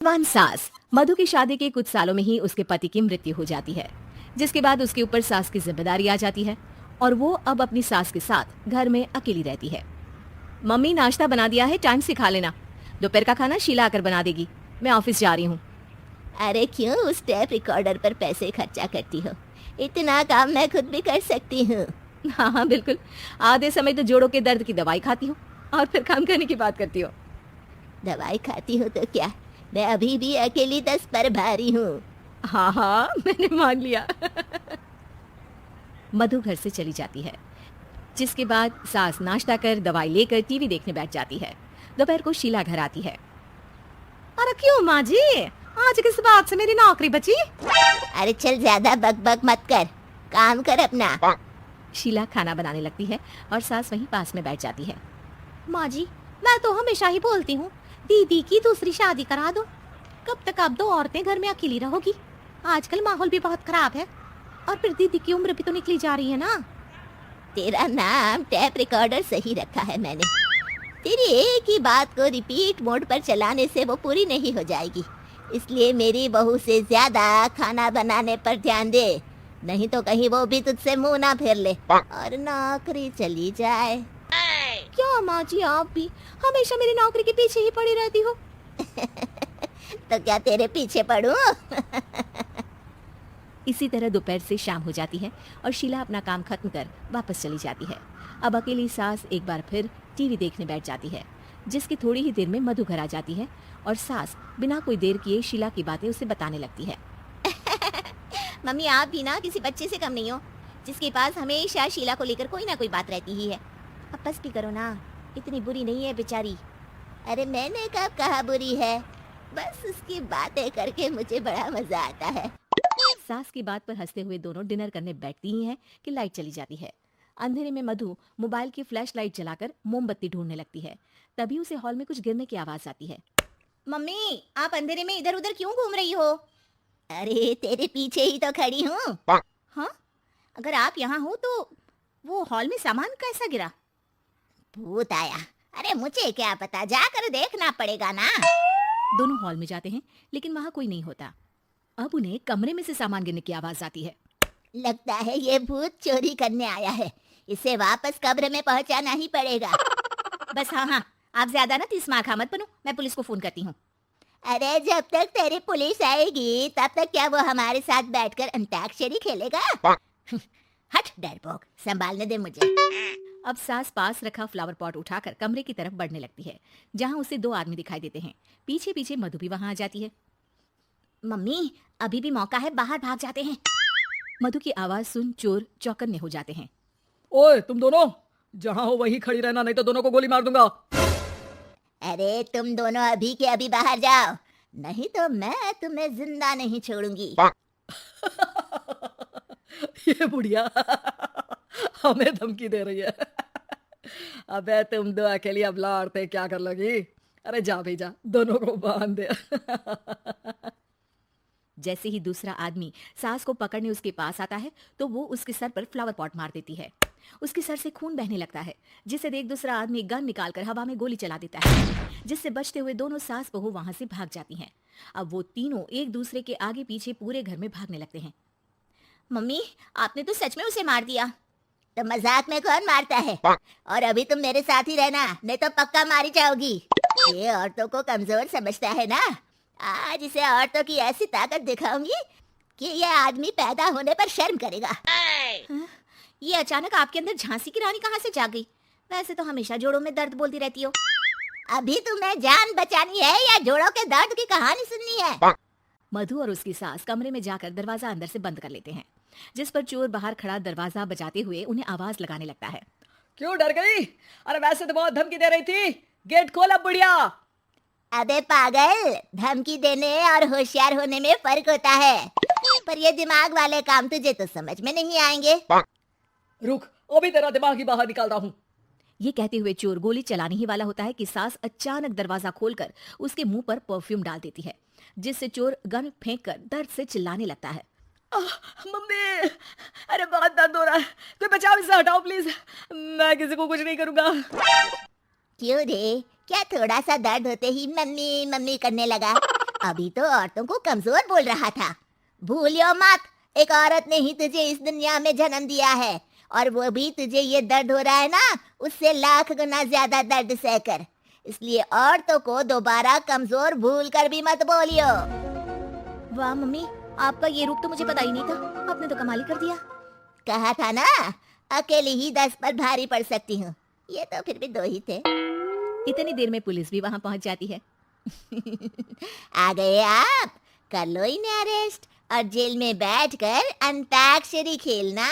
जवान सास मधु की शादी के कुछ सालों में ही उसके पति की मृत्यु हो जाती है, जिसके बाद उसके ऊपर सास की जिम्मेदारी आ जाती है और वो अब अपनी सास के साथ घर में अकेली रहती है। मम्मी नाश्ता बना दिया है, टाइम से खा लेना। दोपहर का खाना शीला आकर बना देगी। मैं ऑफिस जा रही हूँ। अरे क्यों उस टेप रिकॉर्डर पर पैसे खर्चा करती हो? इतना काम मैं खुद भी कर सकती हूँ। हाँ हाँ बिल्कुल, आधे समय तो जोड़ों के दर्द की दवाई खाती हूँ और फिर काम करने की बात करती हो। दवाई खाती हो तो क्या, मैं अभी भी अकेली 10 पर भारी हूँ। हाँ हाँ मैंने मान लिया। मधु घर से चली जाती है, जिसके बाद सास नाश्ता कर दवाई लेकर टीवी देखने बैठ जाती है। दोपहर को शीला घर आती है। अरे क्यों माँ जी, आज किस बात से मेरी नौकरी बची? अरे चल ज्यादा बकबक मत कर, काम कर अपना। शीला खाना बनाने लगती है और सास वहीं पास में बैठ जाती है। माँ जी, मैं तो हमेशा ही बोलती हूँ दीदी की दूसरी शादी करा दो। कब तक आप दो औरतें घर में अकेली रहोगी? आजकल माहौल भी बहुत खराब है और फिर दीदी की उम्र भी तो निकली जा रही है ना। तेरा नाम टेप रिकॉर्डर सही रखा है मैंने। तेरी एक ही बात को रिपीट मोड पर चलाने से वो पूरी नहीं हो जाएगी, इसलिए मेरी बहू से ज्यादा खाना बनाने पर ध्यान दे, नहीं तो कहीं वो भी तुझसे मुंह ना फेर ले और नौकरी चली जाए। क्या माँ जी, आप भी हमेशा मेरी नौकरी के पीछे ही पड़ी रहती हो। तो क्या तेरे पीछे पड़ूं? इसी तरह दोपहर से शाम हो जाती है और शीला अपना काम खत्म कर वापस चली जाती है। अब अकेली सास एक बार फिर टीवी देखने बैठ जाती है, जिसकी थोड़ी ही देर में मधु घर आ जाती है और सास बिना कोई देर किए शीला की बातें उसे बताने लगती है। मम्मी आप भी ना किसी बच्चे से कम नहीं हो, जिसके पास हमेशा शीला को लेकर कोई ना कोई बात रहती ही है। अब बस भी करो ना, इतनी बुरी नहीं है बेचारी। अरे मैंने कब कहा बुरी है, बस उसकी बातें करके मुझे बड़ा मजा आता है। सास की बात पर हंसते हुए दोनों डिनर करने बैठती ही हैं कि लाइट चली जाती है। अंधेरे में मधु मोबाइल की फ्लैश लाइट जलाकर मोमबत्ती ढूंढने लगती है। तभी उसे हॉल में कुछ गिरने की आवाज आती है। मम्मी आप अंधेरे में इधर उधर क्यों घूम रही हो? अरे तेरे पीछे ही तो खड़ी हूँ। हाँ, अगर आप यहाँ हो तो वो हॉल में सामान कैसा गिरा? भूत आया। अरे मुझे क्या पता, जाकर देखना पड़ेगा ना। दोनों हॉल में जाते हैं लेकिन वहाँ कोई नहीं होता। अब उन्हें कमरे में से सामान गिरने की आवाज आती है। लगता है ये भूत चोरी करने आया है, इसे वापस कब्र में पहुंचाना ही पड़ेगा। बस हाँ हाँ, आप ज्यादा ना तीसमाखा मत बनो, मैं पुलिस को फोन करती हूँ। अरे जब तक तेरी पुलिस आएगी तब तक क्या वो हमारे साथ बैठकर अंताक्षरी खेलेगा? हट डरपोक, संभालने दे मुझे। अब सास पास रखा फ्लावर पॉट उठाकर कमरे की तरफ बढ़ने लगती है, जहाँ उसे दो आदमी दिखाई देते हैं। पीछे पीछे मधु भी वहाँ आ जाती है। मम्मी अभी भी मौका है, बाहर भाग जाते हैं। मधु की आवाज सुन चोर चौकन्ने हो जाते हैं। ओए तुम दोनों, जहाँ हो वहीं खड़ी रहना, नहीं तो दोनों को गोली मार दूंगा। अरे तुम दोनों अभी के अभी बाहर जाओ, नहीं तो मैं तुम्हें जिंदा नहीं छोड़ूंगी। ये बुढ़िया हमें धमकी दे रही है। अबे तुम दो अकेली अब लड़ते क्या कर लोगी? अरे जा भेजा, दोनों को बांध दे। जैसे ही दूसरा आदमी सास को पकड़ने उसके पास आता है तो वो उसके सर पर फ्लावर पॉट मार देती है। उसके सर से खून बहने लगता है, जिसे देख दूसरा आदमी गन निकालकर हवा में गोली चला देता है, जिससे बचते हुए दोनों सास बहू वहां से भाग जाती हैं। अब वो तीनों एक दूसरे के आगे पीछे पूरे घर में भागने लगते हैं। मम्मी आपने तो सच में उसे मार दिया। तो मजाक में कौन मारता है? और अभी तुम मेरे साथ ही रहना, नहीं तो पक्का मारी जाओगी। ये औरतों को कमजोर समझता है ना, आज इसे औरतों की ऐसी ताकत दिखाऊंगी कि ये आदमी पैदा होने पर शर्म करेगा। ये अचानक आपके अंदर झांसी की रानी कहाँ से जाग गई? वैसे तो हमेशा जोड़ों में दर्द बोलती रहती हो। अभी तुम्हें जान बचानी है या जोड़ों के दर्द की कहानी सुननी है? मधु और उसकी सास कमरे में जाकर दरवाजा अंदर से बंद कर लेते हैं, जिस पर चोर बाहर खड़ा दरवाजा बजाते हुए उन्हें आवाज लगाने लगता है। क्यों डर गई? अरे वैसे तो बहुत धमकी दे रही थी, गेट खोल अब बुढ़िया। अबे पागल, धमकी देने और होशियार होने में फर्क होता है, पर ये दिमाग वाले काम तुझे तो समझ में नहीं आएंगे। रुक, अभी तेरा दिमाग ही बाहर निकालता हूँ। ये कहते हुए चोर गोली चलाने ही वाला होता है कि सास अचानक दरवाजा खोलकर उसके मुंह पर परफ्यूम डाल देती है, जिससे चोर गन फेंककर दर्द से चिल्लाने लगता है। मम्मी, अरे बहुत दर्द हो रहा है, कोई बचाओ, इसे हटाओ प्लीज, मैं किसी को कुछ नहीं करूंगा। क्यों रे, क्या थोड़ा सा दर्द होते ही मम्मी मम्मी करने लगा? अभी तो औरतों को कमजोर बोल रहा था। भूलियो मत, एक औरत ने ही तुझे इस दुनिया में जन्म दिया है, और वो भी तुझे ये दर्द हो रहा है ना, उससे लाख गुना ज्यादा दर्द सहकर। इसलिए औरतों को दोबारा कमजोर भूल कर भी मत बोलियो। वाह मम्मी, आपका ये रूप तो मुझे पता ही नहीं था। आपने तो कमाल ही कर दिया। कहा था ना, अकेली ही 10 पर भारी पड़ सकती हूँ। ये तो फिर भी 2 ही थे। इतनी देर में पुलिस भी वहां पहुंच जाती है। आ गए आप, कर लो इन्हें अरेस्ट और जेल में बैठकर अंताक्षरी खेलना।